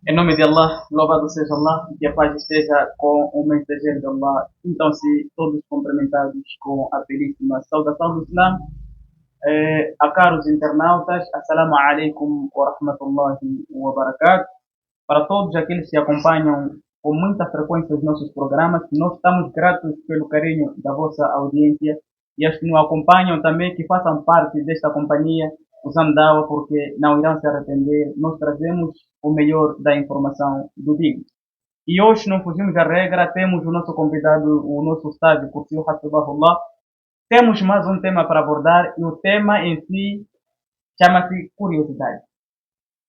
Em nome de Allah, louvado seja Allah, que a paz esteja com o mensageiro de Allah. Então-se todos cumprimentados com a belíssima saudação do Islam. A caros internautas, Assalamu alaikum wa rahmatullahi wa barakatuh. Para todos aqueles que acompanham com muita frequência os nossos programas, nós estamos gratos pelo carinho da vossa audiência e aos que nos acompanham também, que façam parte desta companhia, usando dawa, porque não irão se arrepender. Nós trazemos o melhor da informação do dia. E hoje não fugimos da regra, temos o nosso convidado, o nosso Ustad, Kursi Hafizahullah. Temos mais um tema para abordar e o tema em si chama-se curiosidade.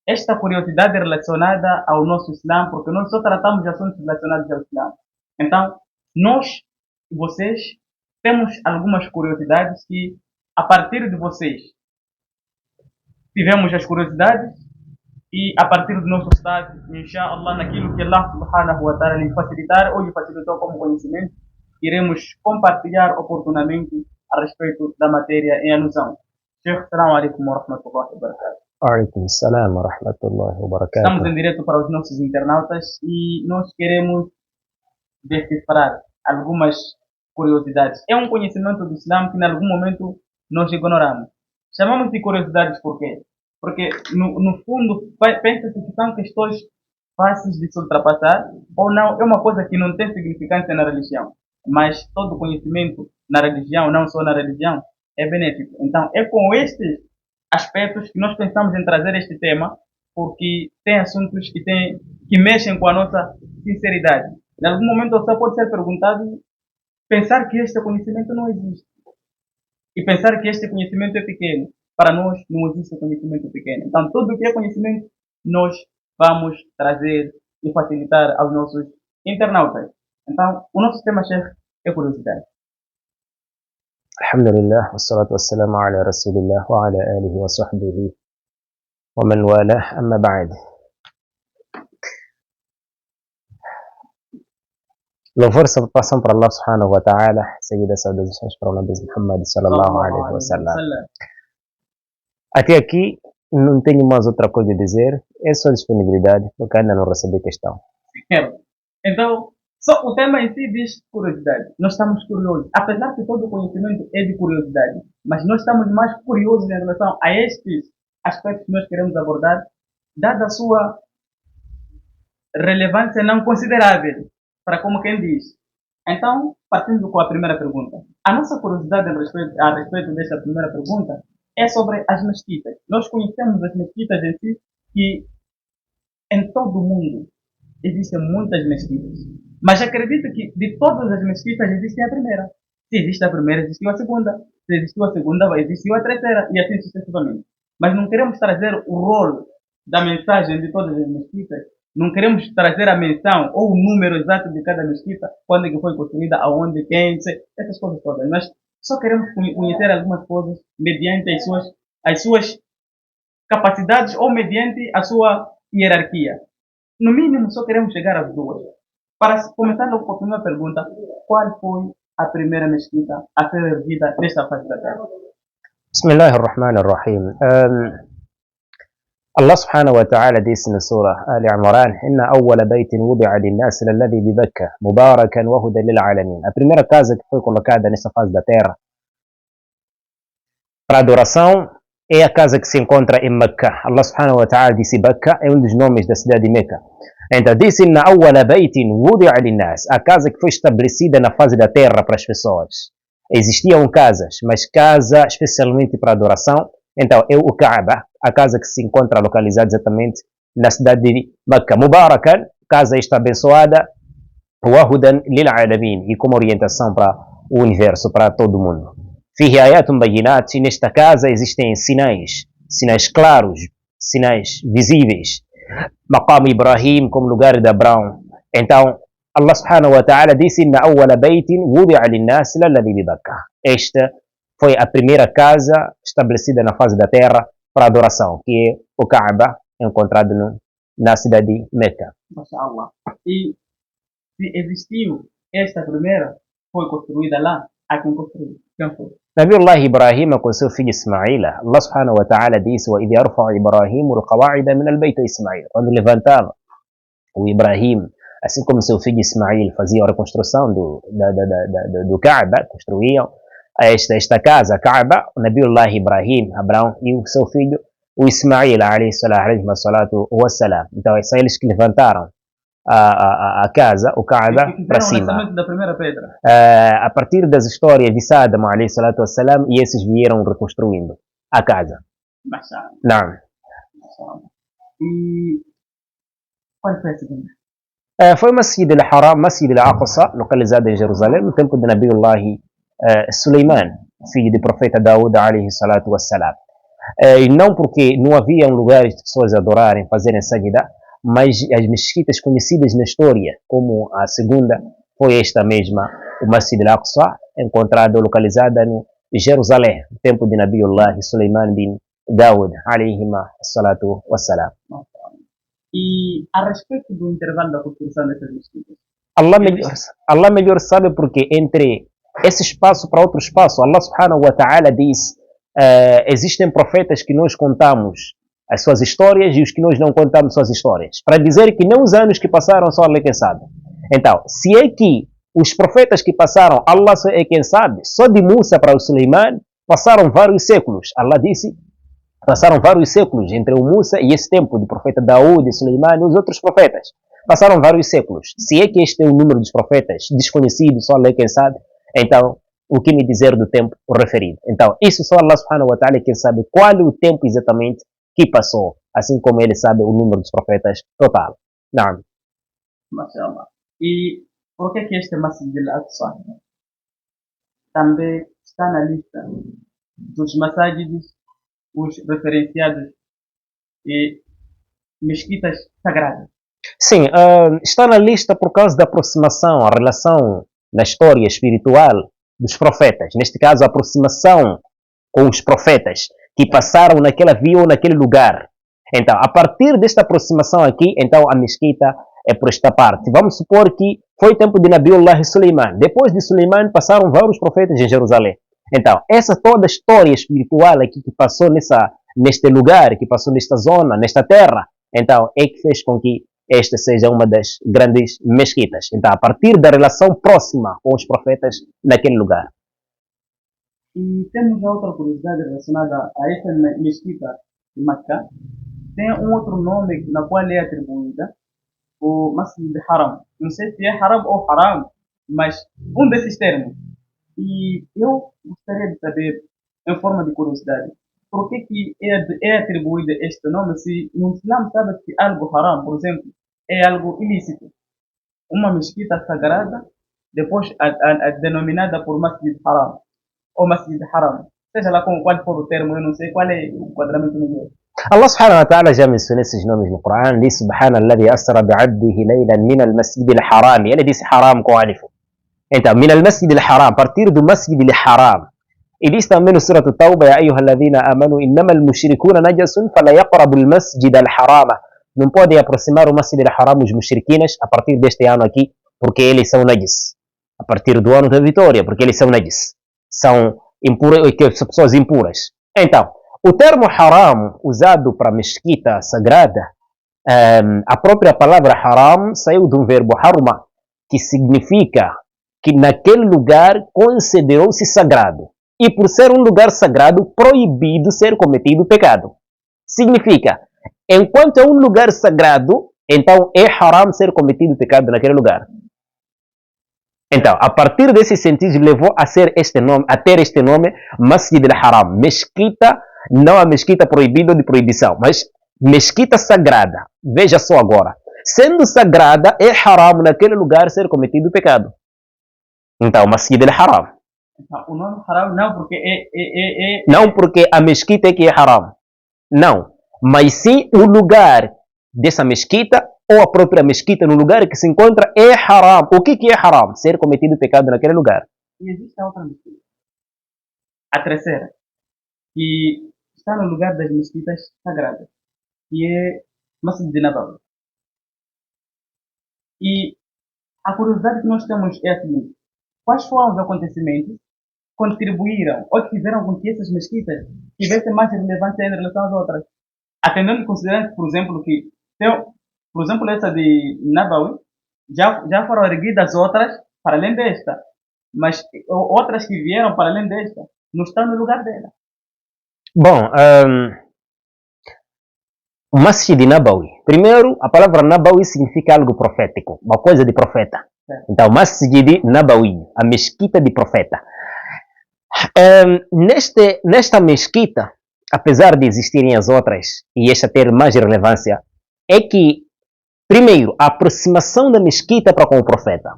Esta curiosidade é relacionada ao nosso Islã, porque nós só tratamos de assuntos relacionados ao Islã. Então, nós e vocês temos algumas curiosidades que, a partir de vocês, tivemos as curiosidades e a partir do nosso estado, inshallah, naquilo que Allah subhanahu wa ta'ala lhe facilitar ou lhe facilitou como conhecimento, iremos compartilhar oportunamente a respeito da matéria em alusão. Sheikh, assalamu alaikum wa rahmatullahi wa barakatuh. Alaikum salam wa rahmatullahi wa barakatuh. Estamos em direto para os nossos internautas e nós queremos decifrar algumas curiosidades. É um conhecimento do Islã que em algum momento nós ignoramos. Chamamos de curiosidades por quê? Porque no fundo pensa-se que são questões fáceis de se ultrapassar ou não, é uma coisa que não tem significância na religião. Mas todo conhecimento na religião, não só na religião, é benéfico. Então é com estes aspectos que nós pensamos em trazer este tema, porque tem assuntos que mexem com a nossa sinceridade. Em algum momento você pode ser perguntado, pensar que este conhecimento não existe. E pensar que este conhecimento é pequeno. Para nós não existe conhecimento pequeno. Então tudo o que é conhecimento nós vamos trazer e facilitar aos nossos internautas. Então o nosso tema, Sheikh, é curiosidade. Alhamdulillah, wassalatu wassalamu ala rasulillah wa ala alihi wa sahbihi wa man walah, amma ba'd. Louvores passam para Allah subhanahu wa ta'ala, seguidas saudações para o Nabi Muhammad sallallahu alaihi wa sallam. Até aqui não tenho mais outra coisa a dizer, é só disponibilidade, porque ainda não recebi questão. Então, só o tema em si diz curiosidade. Nós estamos curiosos, apesar que todo o conhecimento é de curiosidade, mas nós estamos mais curiosos em relação a estes aspectos que nós queremos abordar, dada a sua relevância não considerável, para como quem diz. Então, partindo com a primeira pergunta. A nossa curiosidade a respeito desta primeira pergunta é sobre as mesquitas. Nós conhecemos as mesquitas em si, que em todo o mundo existem muitas mesquitas. Mas acredito que de todas as mesquitas existe a primeira. Se existe a primeira, existiu a segunda. Se existiu a segunda, existiu a terceira. E assim sucessivamente. Mas não queremos trazer o rol da mensagem de todas as mesquitas. Não queremos trazer a menção ou o número exato de cada mesquita, quando é que foi construída, aonde, quem, essas coisas todas. Mas só queremos conhecer algumas coisas mediante as suas capacidades ou mediante a sua hierarquia. No mínimo, só queremos chegar às duas. Para começar com a primeira pergunta, qual foi a primeira mesquita a ser erguida nesta face da terra? Bismillahirrahmanirrahim. Allah subhanahu wa ta'ala disse na surah Ali Imran: Inna awwala baytin wudi'a lin-nas lalladhi bi Makkah mubarakan wa hudan lil alamin. A primeira casa que foi colocada nesta face da terra para adoração é a casa que se encontra em Meca. Allah subhanahu wa ta'ala disse Meca, é um dos nomes da cidade de Meca. Então disse: Inna awwala baytin wudi'a lin-nas, a casa que foi estabelecida na face da terra para as pessoas. Existiam casas, mas casa especialmente para adoração. Então é o Kaaba, a casa que se encontra localizada exatamente na cidade de Meca. Mubarakan, casa esta abençoada, wa hudan lil alamin, e como orientação para o universo, para todo mundo. Fihi ayatun bayinat, nesta casa existem sinais claros, sinais visíveis. Maqam Ibrahim, como lugar de Abraão. Então Allah subhanahu wa ta'ala disse: Inna awwala baytin wudi'a lin-nas lalladhi bi Makkah. Esta foi a primeira casa estabelecida na face da terra para adoração, que é o Kaaba, encontrado na cidade de Meca. Mashallah. E se existiu esta primeira, foi construída lá, a quem construiu? Quem foi? Nabiullah Ibrahim com seu filho Ismail. Allah subhanahu wa ta'ala disse: وَإِذْ يَرْفَعُ إِبْرَاهِيمُ الْقَوَاعِدَ مِنَ الْبَيْتِ إِسْمَعِيلَ. Quando levantaram o Ibrahim, assim como seu filho Ismail faziam a reconstrução do Kaaba, construíam esta casa, a Kaaba, o Nabiullah Ibrahim, Abraão e o seu filho, o Ismail, alayhi salatu wassalam. Então, são eles que levantaram a casa, o Kaaba, para cima. Da primeira pedra. A partir das histórias de Saddam, alayhi salatu wassalam, e esses vieram reconstruindo a casa. Não. E qual foi a segunda? Foi o Masjid al-Haram, Masjid al-Aqsa, localizado em Jerusalém, no tempo de Nabiullah Suleiman, filho do profeta Daud, alayhi salatu wassalam. E não porque não havia um lugar de pessoas adorarem, fazerem sajda, mas as mesquitas conhecidas na história, como a segunda, foi esta mesma, o Masjid al-Aqsa, encontrada localizada no Jerusalém, no tempo de Nabiullah Suleiman bin Daud, alayhi salatu wassalam. E a respeito do intervalo da construção dessas mesquitas? Allah melhor sabe porque entre esse espaço para outro espaço, Allah subhanahu wa ta'ala diz, existem profetas que nós contamos as suas histórias e os que nós não contamos suas histórias. Para dizer que não os anos que passaram só Allah quem sabe. Então, se é que os profetas que passaram, Allah só é quem sabe, só de Musa para o Suleiman, passaram vários séculos. Allah disse, passaram vários séculos entre o Musa e esse tempo do profeta Daud, Suleiman e os outros profetas. Passaram vários séculos. Se é que este é o número dos profetas desconhecidos, só Allah quem sabe, então o que me dizer do tempo referido? Então, isso só Allah subhanahu wa ta'ala quem sabe qual é o tempo exatamente que passou, assim como ele sabe o número dos profetas total. Não. Mashallah. E por que este Masjid al-Aqsa também está na lista dos masajids, os referenciados e mesquitas sagradas? Sim, está na lista por causa da aproximação, a relação na história espiritual dos profetas. Neste caso, a aproximação com os profetas que passaram naquela via ou naquele lugar. Então, a partir desta aproximação aqui, então a mesquita é por esta parte. Vamos supor que foi tempo de Nabiullah Suleiman. Depois de Suleiman, passaram vários profetas em Jerusalém. Então, essa toda a história espiritual aqui que passou neste lugar, que passou nesta zona, nesta terra, então é que fez com que esta seja uma das grandes mesquitas. Então, a partir da relação próxima com os profetas naquele lugar. E temos outra curiosidade relacionada a esta mesquita de Meca. Tem um outro nome na qual é atribuída, o Masjid Haram. Não sei se é Haram ou Haram, mas um desses termos. E eu gostaria de saber, em forma de curiosidade, por que é atribuído este nome se no Islã sabe que algo haram, por exemplo, é algo ilícito. Uma mesquita sagrada, depois denominada por Masjid Haram, ou Masjid Haram. Seja lá qual for o termo, eu não sei qual é o enquadramento melhor. Allah subhanahu wa ta'ala já mencionou esses nomes no Coran. Diz subhanalladhi asra bi'abdihi laylan min al-masjid al-haram. Ele disse haram com alif. Então, min al-masjid al-haram, a partir do masjid al-haram. E diz também no Surah At-Tawbah, ya ayyuhalladhina amanu innama al-mushrikuna najasun fala yaqrabu al-masjid al-harama. Não podem aproximar o masjid al-haram os mushrikinas a partir deste ano aqui, porque eles são najis. A partir do ano da vitória, porque eles são najis. São pessoas impuras. Então, o termo haram usado para mesquita sagrada, a própria palavra haram saiu de um verbo haruma, que significa que naquele lugar considerou-se sagrado. E por ser um lugar sagrado, proibido ser cometido pecado. Significa, enquanto é um lugar sagrado, então é haram ser cometido pecado naquele lugar. Então, a partir desse sentido, levou a ter este nome, Masjid al-Haram, mesquita, não a mesquita proibida ou de proibição, mas mesquita sagrada. Veja só agora, sendo sagrada, é haram naquele lugar ser cometido pecado. Então, Masjid al-Haram. Então, o nome haram não porque Não porque a mesquita é que é haram. Não, mas sim o lugar dessa mesquita ou a própria mesquita no lugar que se encontra é haram. O que é haram? Ser cometido pecado naquele lugar. E existe outra mesquita, a terceira, que está no lugar das mesquitas sagradas, que é Masjid Nabawi. E a curiosidade que nós temos é a seguinte: quais foram os acontecimentos que contribuíram ou que fizeram com que essas mesquitas tivessem mais relevância em relação às outras? Atendendo e considerando, por exemplo, que Por exemplo, essa de Nabawi, já foram erguidas outras para além desta. Mas outras que vieram para além desta não estão no lugar dela. Bom, o Masjid Nabawi. Primeiro, a palavra Nabawi significa algo profético, uma coisa de profeta. Então, Masjid Nabawi, a mesquita de profeta. Nesta mesquita, apesar de existirem as outras, e esta ter mais relevância, é que, primeiro, a aproximação da mesquita para com o profeta.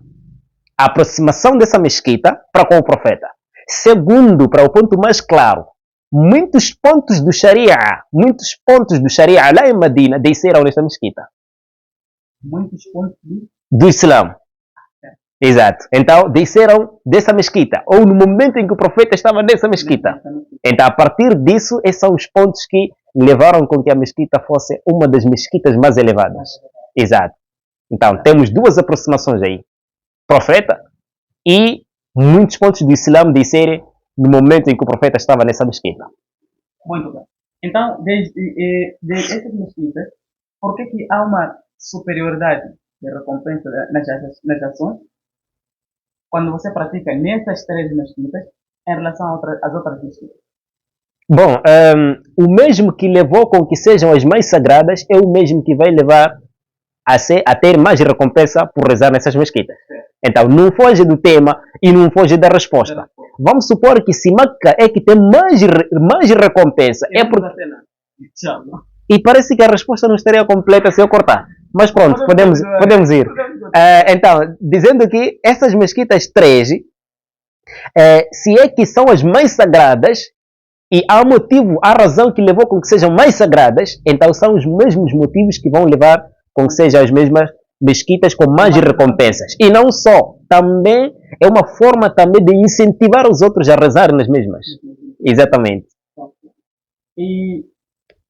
A aproximação dessa mesquita para com o profeta. Segundo, para o ponto mais claro, muitos pontos do Sharia lá em Medina desceram nesta mesquita. Muitos pontos do Islã. Exato. Então, desceram dessa mesquita, ou no momento em que o profeta estava nessa mesquita. Então, a partir disso, esses são os pontos que levaram com que a mesquita fosse uma das mesquitas mais elevadas. Exato. Então, temos duas aproximações aí. Profeta e muitos pontos do Islã descerem no momento em que o profeta estava nessa mesquita. Muito bem. Então, desde essas mesquitas, por que há uma superioridade de recompensa nas ações quando você pratica nessas três mesquitas em relação às outras mesquitas? Bom, o mesmo que levou com que sejam as mais sagradas é o mesmo que vai levar a ter mais recompensa por rezar nessas mesquitas. Então, não foge do tema e não foge da resposta. Vamos supor que se Meca é que tem mais recompensa, é porque... E parece que a resposta não estaria completa se eu cortar. Mas pronto, podemos ir. Então, dizendo que essas mesquitas 13, se é que são as mais sagradas, e há razão que levou com que sejam mais sagradas, então são os mesmos motivos que vão levar com que sejam as mesmas mesquitas com mais recompensas. E não só, também é uma forma também de incentivar os outros a rezar nas mesmas. Exatamente. E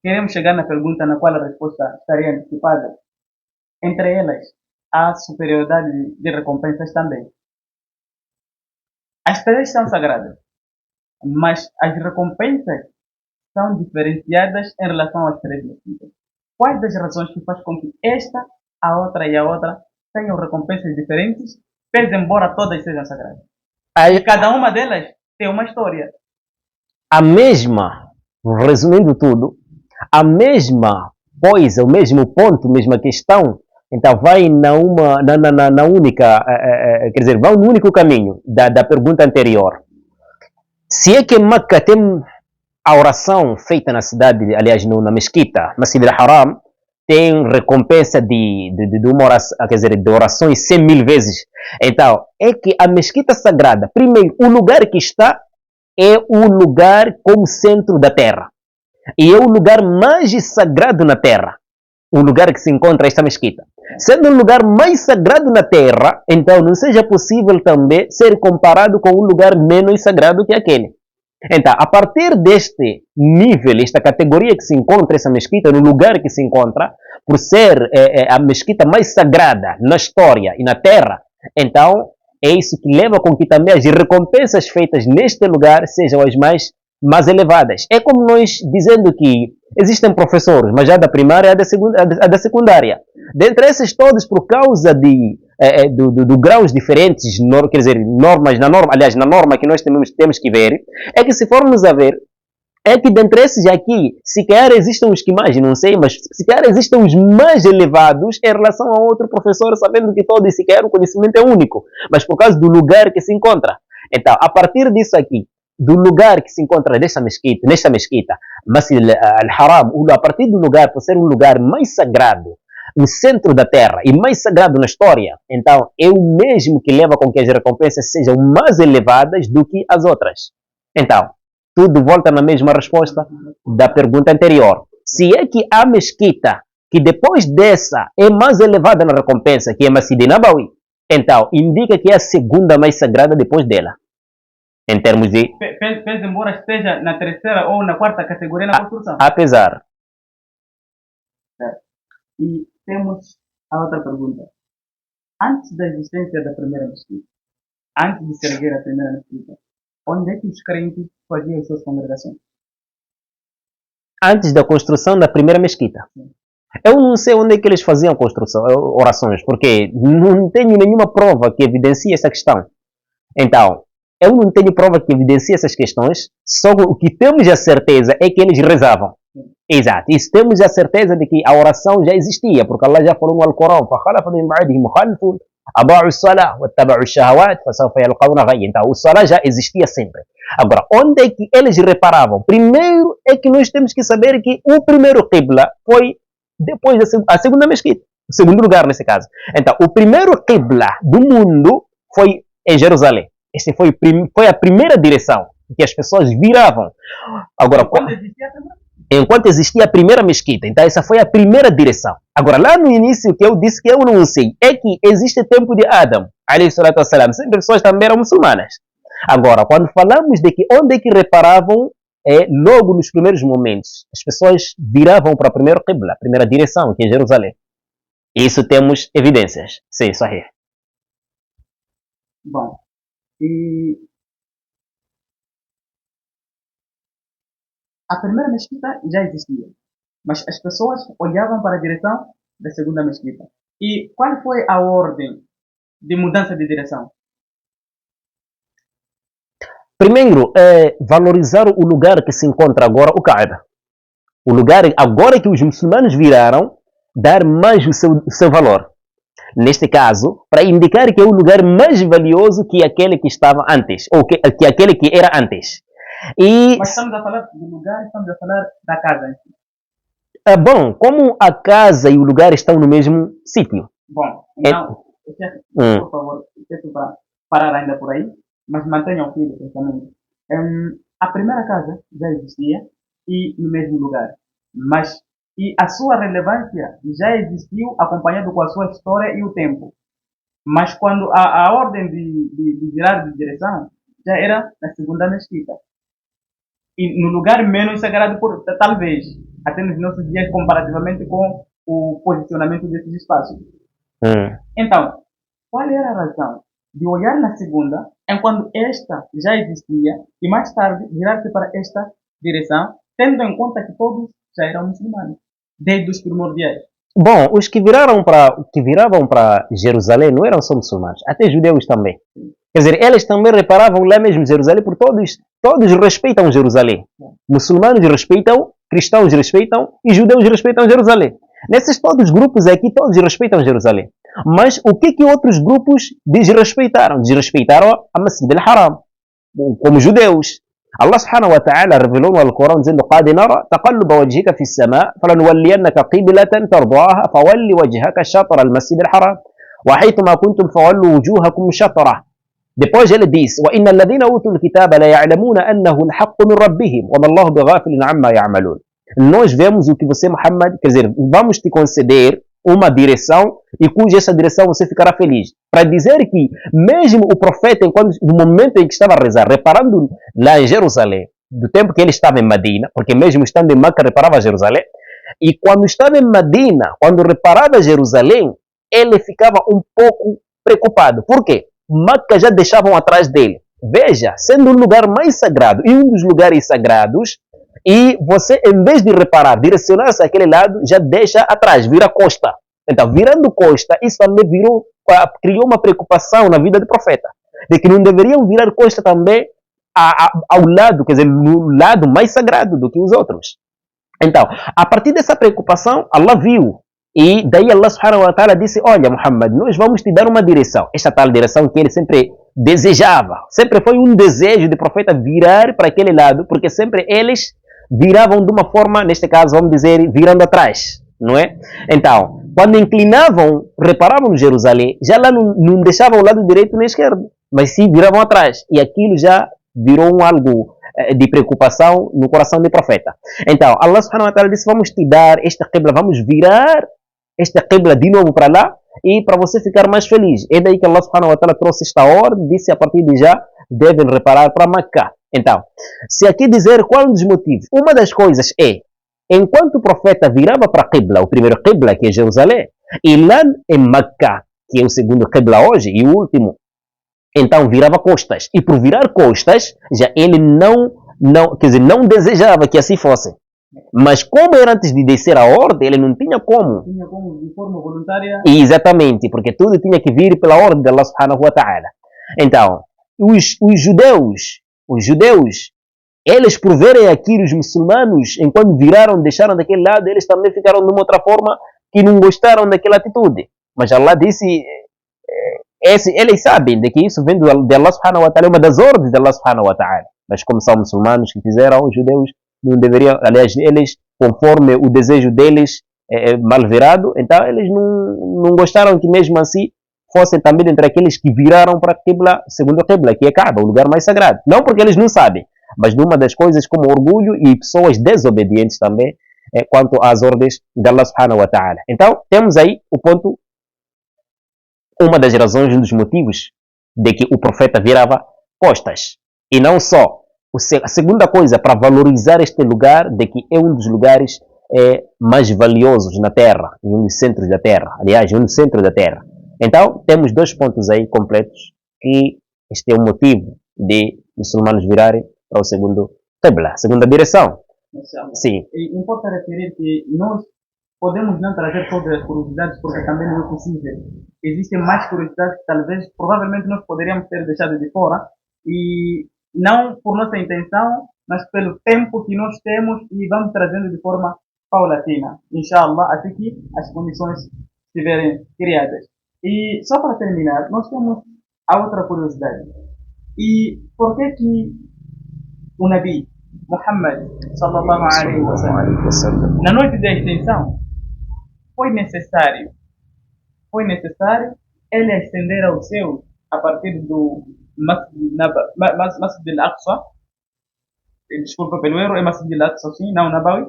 queremos chegar na pergunta na qual a resposta estaria antecipada. Entre elas, há superioridade de recompensas também. As três são sagradas, mas as recompensas são diferenciadas em relação às três mesquitas. Quais das razões que faz com que esta, a outra e a outra tenham recompensas diferentes, pese embora todas sejam sagradas? E cada uma delas tem uma história. A mesma, resumindo tudo, a mesma coisa, o mesmo ponto, a mesma questão, então vai na única, quer dizer, vai no único caminho da pergunta anterior. Se é que Meca tem a oração feita na cidade, aliás, na mesquita, Masjid al-Haram, tem recompensa de uma oração, quer dizer, de orações 100.000 vezes. Então, é que a mesquita sagrada, primeiro, o lugar que está é o lugar como centro da terra. E é o lugar mais sagrado na terra, o lugar que se encontra esta mesquita. Sendo o lugar mais sagrado na terra, então não seja possível também ser comparado com um lugar menos sagrado que aquele. Então, a partir deste nível, esta categoria que se encontra essa mesquita, no lugar que se encontra, por ser a mesquita mais sagrada na história e na terra, então é isso que leva com que também as recompensas feitas neste lugar sejam as mais elevadas. É como nós dizendo que existem professores, mas já da primária e da secundária. Dentre esses todos, por causa de graus diferentes, quer dizer, aliás, na norma que nós temos que ver, é que se formos a ver, é que dentre esses aqui, sequer existem os que mais, não sei, mas sequer existem os mais elevados em relação a outro professor, sabendo que todos sequer o conhecimento é único, mas por causa do lugar que se encontra. Então, a partir disso aqui, do lugar que se encontra nesta mesquita, Masjid al-Haram, a partir do lugar, por ser um lugar mais sagrado, no centro da terra e mais sagrado na história, então é o mesmo que leva com que as recompensas sejam mais elevadas do que as outras. Então, tudo volta na mesma resposta da pergunta anterior. Se é que a mesquita, que depois dessa é mais elevada na recompensa, que é Masjid Nabawi, então indica que é a segunda mais sagrada depois dela. Em termos de... Pese embora esteja na terceira ou na quarta categoria na construção. Apesar. E temos a outra pergunta. Antes da existência da primeira mesquita, antes de se erguer a primeira mesquita, onde é que os crentes faziam as suas congregações? Antes da construção da primeira mesquita. Sim. Eu não sei onde é que eles faziam orações, porque não tenho nenhuma prova que evidencie essa questão. Então, eu não tenho prova que evidencie essas questões, só o que temos a certeza é que eles rezavam. Exato. Isso temos a certeza de que a oração já existia, porque Allah já falou no Alcorão: فَخَلَفَ مِن بَعْدِهِمْ خَلْفٌ أَضَاعُوا الصَّلَاةَ وَاتَّبَعُوا الشَّهَوَاتِ فَسَوْفَ يَلْقَوْنَ غَيًّا. Então, o salah já existia sempre. Agora, onde é que eles reparavam? Primeiro é que nós temos que saber que o primeiro qibla foi depois da segunda mesquita, o segundo lugar nesse caso. Então, o primeiro qibla do mundo foi em Jerusalém. Esta foi a primeira direção que as pessoas viravam. Agora, enquanto existia a primeira mesquita, então essa foi a primeira direção. Agora, lá no início que eu disse que eu não sei, é que existe o tempo de Adam, alayhi salatu wassalam, sempre pessoas também eram muçulmanas. Agora, quando falamos de que onde é que reparavam, é logo nos primeiros momentos, as pessoas viravam para o primeiro qibla, a primeira direção, que é Jerusalém. Isso temos evidências. Sim, sahih. Bom, e a primeira mesquita já existia, mas as pessoas olhavam para a direção da segunda mesquita. E qual foi a ordem de mudança de direção? Primeiro, valorizar o lugar que se encontra agora, o Kaaba. O lugar, agora que os muçulmanos viraram, dar mais o seu valor. Neste caso, para indicar que é o lugar mais valioso que aquele que estava antes, ou que aquele que era antes. Mas estamos a falar do lugar, estamos a falar da casa. Bom, como a casa e o lugar estão no mesmo sítio. Bom, então, por favor, para parar ainda por aí, mas mantenham o fio do pensamento. A primeira casa já existia e no mesmo lugar, mas e a sua relevância já existiu acompanhado com a sua história e o tempo. Mas quando a ordem de virar de direção já era na segunda mesquita. E no lugar menos sagrado, talvez, até nos nossos dias, comparativamente com o posicionamento desses espaços. Então, qual era a razão de olhar na segunda, enquanto esta já existia, e mais tarde virar-se para esta direção, tendo em conta que todos já eram muçulmanos, desde os primordiais? Bom, os que viravam para Jerusalém não eram só muçulmanos, até judeus também. Quer dizer, eles também reparavam lá mesmo em Jerusalém, porque todos respeitam Jerusalém. Muçulmanos respeitam, cristãos respeitam e judeus respeitam Jerusalém. Nesses todos grupos aqui, todos respeitam Jerusalém. Mas o que outros grupos desrespeitaram? Desrespeitaram a Masjid al-Haram, como judeus. Allah subhanahu wa ta'ala revelou no Alcorão dizendo: قَدْ نَرَى تَقَلُّبَ وَجْهِكَ فِي السَّمَاءِ فَلَنُوَلِّيَنَّكَ قِبْلَةً تَرْضَاهَا فَوَلِّ وَجْهَكَ شَطْرَ الْمَسْجِدِ الْحَرَامِ وَحَيْثُمَا كُنْتُمْ فَوَلُّوا وُجُوهَكُمْ شَطْرَهُ. Depois ele diz: وَإِنَّ الَّذِينَ أُوتُوا الْكِتَابَ لَيَعْلَمُونَ أَنَّهُ الْحَقُّ مِنْ رَبِّهِمْ وَمَا اللَّهُ بِغَافِلٍ عَمَّا يَعْمَلُونَ. Nós vemos o que você, Muhammad, quer dizer, vamos te conceder uma direção e cuja essa direção você ficará feliz. Para dizer que mesmo o profeta, no momento em que estava a rezar, reparando lá em Jerusalém, do tempo que ele estava em Medina, porque mesmo estando em Meca reparava Jerusalém, e quando estava em Medina, quando reparava Jerusalém, ele ficava um pouco preocupado. Por quê? Meca já deixavam atrás dele. Veja, sendo um lugar mais sagrado e um dos lugares sagrados, e você, em vez de reparar, direcionar-se àquele lado, já deixa atrás, vira costa. Então, virando costa, isso também criou uma preocupação na vida do profeta, de que não deveriam virar costa também ao lado, quer dizer, no lado mais sagrado do que os outros. Então, a partir dessa preocupação, Allah viu, e daí Allah subhanahu wa ta'ala disse: olha, Muhammad, nós vamos te dar uma direção, esta tal direção que ele sempre desejava, sempre foi um desejo do profeta virar para aquele lado, porque sempre eles viravam de uma forma, neste caso, vamos dizer, virando atrás, não é? Então, quando inclinavam, reparavam no Jerusalém, já lá não deixavam o lado direito nem esquerdo, mas sim viravam atrás, e aquilo já virou algo de preocupação no coração do profeta. Então, Allah subhanahu wa ta'ala disse: vamos te dar esta qibla, vamos virar esta qibla de novo para lá, e para você ficar mais feliz. É daí que Allah subhanahu wa ta'ala trouxe esta ordem, disse: a partir de já devem reparar para Meca. Então, se aqui dizer qual um dos motivos, uma das coisas é, enquanto o profeta virava para a Qibla, o primeiro Qibla, que é Jerusalém, e lá em Meca, que é o segundo Qibla hoje, e o último, então virava costas. E por virar costas, já ele não desejava que assim fosse. Mas como era antes de descer a ordem, ele não tinha como. Tinha como de forma voluntária. Exatamente, porque tudo tinha que vir pela ordem de Allah subhanahu wa ta'ala. Então, os judeus, eles por verem aquilo, os muçulmanos, enquanto viraram, deixaram daquele lado, eles também ficaram de uma outra forma que não gostaram daquela atitude. Mas Allah disse, eles sabem de que isso vem de Allah subhanahu wa ta'ala, uma das ordens de Allah subhanahu wa ta'ala. Mas como são muçulmanos que fizeram, os judeus não deveriam, aliás, eles, conforme o desejo deles mal virado, então eles não gostaram que mesmo assim fossem também entre aqueles que viraram para a Qibla, segundo a Qibla, que é Kaaba, o lugar mais sagrado. Não porque eles não sabem, mas numa das coisas como orgulho e pessoas desobedientes também, quanto às ordens de Allah subhanahu wa ta'ala. Então, temos aí o ponto, uma das razões, um dos motivos de que o profeta virava costas. E não só. A segunda coisa, para valorizar este lugar, de que é um dos lugares mais valiosos na Terra, em um dos centros da Terra. Aliás, um centro da Terra. Então, temos dois pontos aí completos, que este é o motivo de muçulmanos virarem para o segundo Qibla, segunda direção. Sim. E importa referir que nós podemos não trazer todas as curiosidades, porque também não é possível. Existem mais curiosidades que talvez, provavelmente, nós poderíamos ter deixado de fora, e não por nossa intenção, mas pelo tempo que nós temos, e vamos trazendo de forma paulatina, inshallah, até que as condições estiverem criadas. E só para terminar, nós temos a outra curiosidade. E por que o Nabi Muhammad sallallahu alaihi wasallam, na noite da extensão, foi necessário ele ascender ao céu a partir do Masjid al-Aqsa? Desculpa pelo erro, é Masjid al-Aqsa, sim, não Nabawi.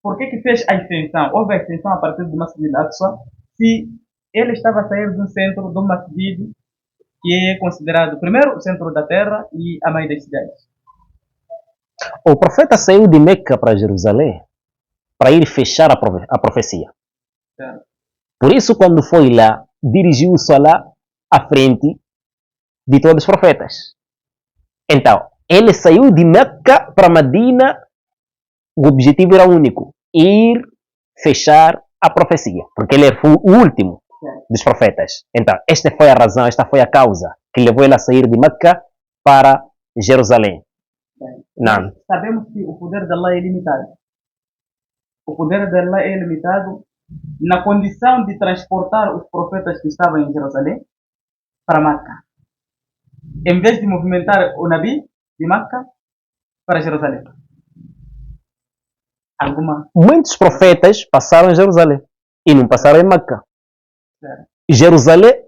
Por que fez a extensão? Houve a extensão a partir do Masjid al-Aqsa, se ele estava a sair do centro do Masjid, que é considerado primeiro o centro da terra e a mãe das cidades. O profeta saiu de Meca para Jerusalém para ir fechar a profecia. Por isso, quando foi lá, dirigiu-se lá à frente de todos os profetas. Então, ele saiu de Meca para Medina, o objetivo era único, ir fechar a profecia, porque ele foi o último dos profetas. Então, esta foi a razão, esta foi a causa que levou ele a sair de Meca para Jerusalém. Não. Sabemos que o poder de Allah é limitado. O poder de Allah é limitado na condição de transportar os profetas que estavam em Jerusalém para Meca, em vez de movimentar o Nabi de Meca para Jerusalém. Muitos profetas passaram em Jerusalém e não passaram em Meca. Jerusalém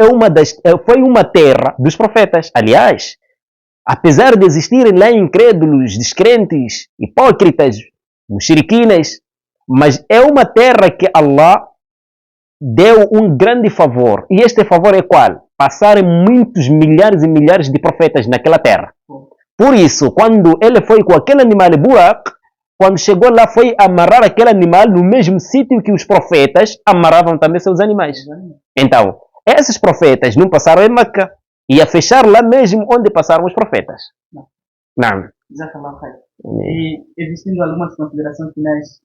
foi uma terra dos profetas. Aliás, apesar de existirem lá incrédulos, descrentes, hipócritas, muxeriquinas, mas é uma terra que Allah deu um grande favor. E este favor é qual? Passarem muitos milhares e milhares de profetas naquela terra. Por isso, quando ele foi com aquele animal Buraq, quando chegou lá, foi amarrar aquele animal no mesmo sítio que os profetas amarravam também seus animais. Então, esses profetas não passaram em Meca. Ia fechar lá mesmo onde passaram os profetas. Não. E existindo algumas considerações finais,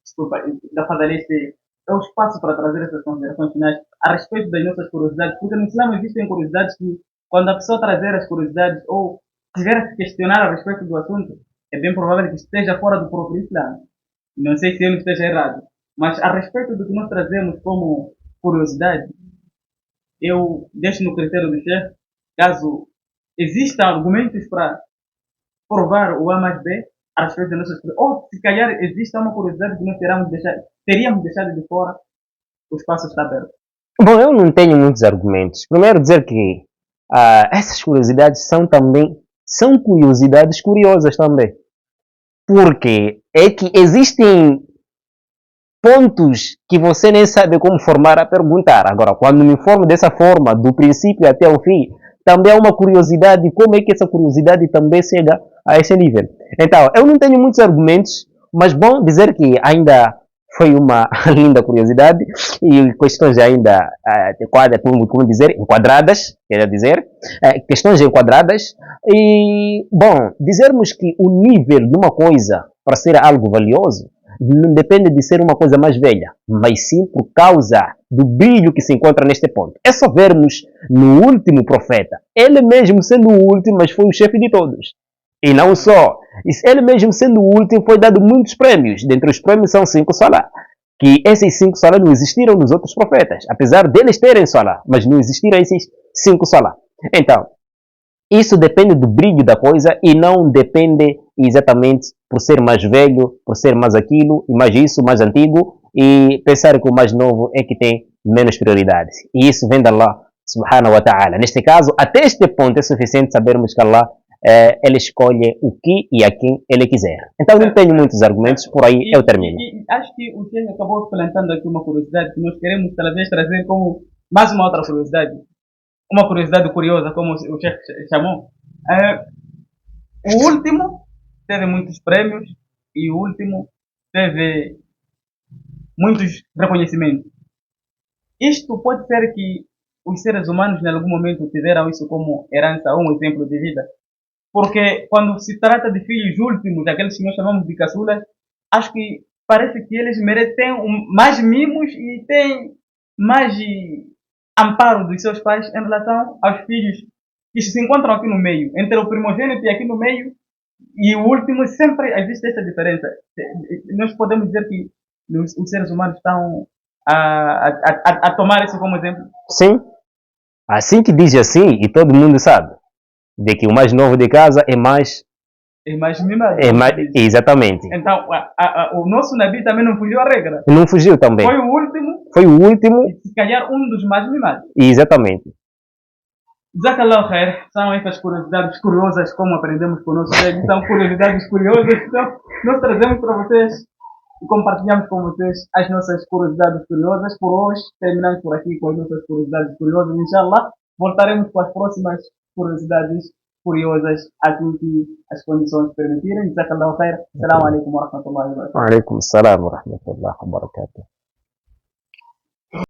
desculpa, da Fadaleste, é o espaço para trazer essas considerações finais a respeito das nossas curiosidades, porque no Islã existem curiosidades que, quando a pessoa trazer as curiosidades ou tiver a se questionar a respeito do assunto, é bem provável que esteja fora do próprio Islã. Não sei se eu não esteja errado, mas a respeito do que nós trazemos como curiosidade, eu deixo no critério do chefe, caso existam argumentos para provar o A mais B a respeito das nossas curiosidades, ou se calhar exista uma curiosidade que nós teríamos deixado de fora, o espaço está aberto. Bom, eu não tenho muitos argumentos. Primeiro dizer que essas curiosidades são curiosidades curiosas também. Porque é que existem pontos que você nem sabe como formar a perguntar. Agora, quando me informo dessa forma, do princípio até o fim, também é uma curiosidade, como é que essa curiosidade também chega a esse nível. Então, eu não tenho muitos argumentos, mas bom dizer que ainda foi uma linda curiosidade e questões ainda adequadas, como dizer, enquadradas, quero dizer, questões enquadradas e, bom, dizermos que o nível de uma coisa para ser algo valioso, não depende de ser uma coisa mais velha, mas sim por causa do brilho que se encontra neste ponto. É só vermos no último profeta, ele mesmo sendo o último, mas foi o chefe de todos. E não só, ele mesmo sendo o último, foi dado muitos prêmios. Dentre os prêmios são 5 salá, que esses 5 salá não existiram nos outros profetas, apesar deles terem salá, mas não existiram esses 5 salá. Então, isso depende do brilho da coisa e não depende exatamente por ser mais velho, por ser mais aquilo, e mais isso, mais antigo, e pensar que o mais novo é que tem menos prioridade. E isso vem de Allah subhanahu wa ta'ala. Neste caso, até este ponto é suficiente sabermos que Allah ele escolhe o que e a quem ele quiser. Então não tenho muitos argumentos, por aí eu termino. E acho que o Sheikh acabou plantando aqui uma curiosidade que nós queremos talvez trazer como mais uma outra curiosidade. Uma curiosidade curiosa, como o Sheikh chamou. O último teve muitos prêmios e o último teve muitos reconhecimentos. Isto pode ser que os seres humanos em algum momento tiveram isso como herança ou um exemplo de vida. Porque quando se trata de filhos últimos, aqueles que nós chamamos de caçulas, acho que parece que eles merecem mais mimos e têm mais amparo dos seus pais em relação aos filhos que se encontram aqui no meio. Entre o primogênito e aqui no meio e o último, sempre existe essa diferença. Nós podemos dizer que os seres humanos estão a tomar isso como exemplo. Sim, assim que diz assim, e todo mundo sabe, de que o mais novo de casa é mais... É mais mimado. Exatamente. Então, o nosso Nabi também não fugiu à regra. Não fugiu também. Foi o último. Foi o último. E se calhar um dos mais mimados. Exatamente. Jazakallah khair. São essas curiosidades curiosas, como aprendemos com o nosso Nabi. São curiosidades curiosas. Então, nós trazemos para vocês e compartilhamos com vocês as nossas curiosidades curiosas. Por hoje, terminamos por aqui com as nossas curiosidades curiosas. Inshallah, voltaremos com as próximas curiosidades curiosas assim que as condições permitirem. Jazakallahu khair. Assalamu alaikum wa rahmatullahi wa barakatuh. Wa alaikum assalam wa rahmatullahi wa barakatuh.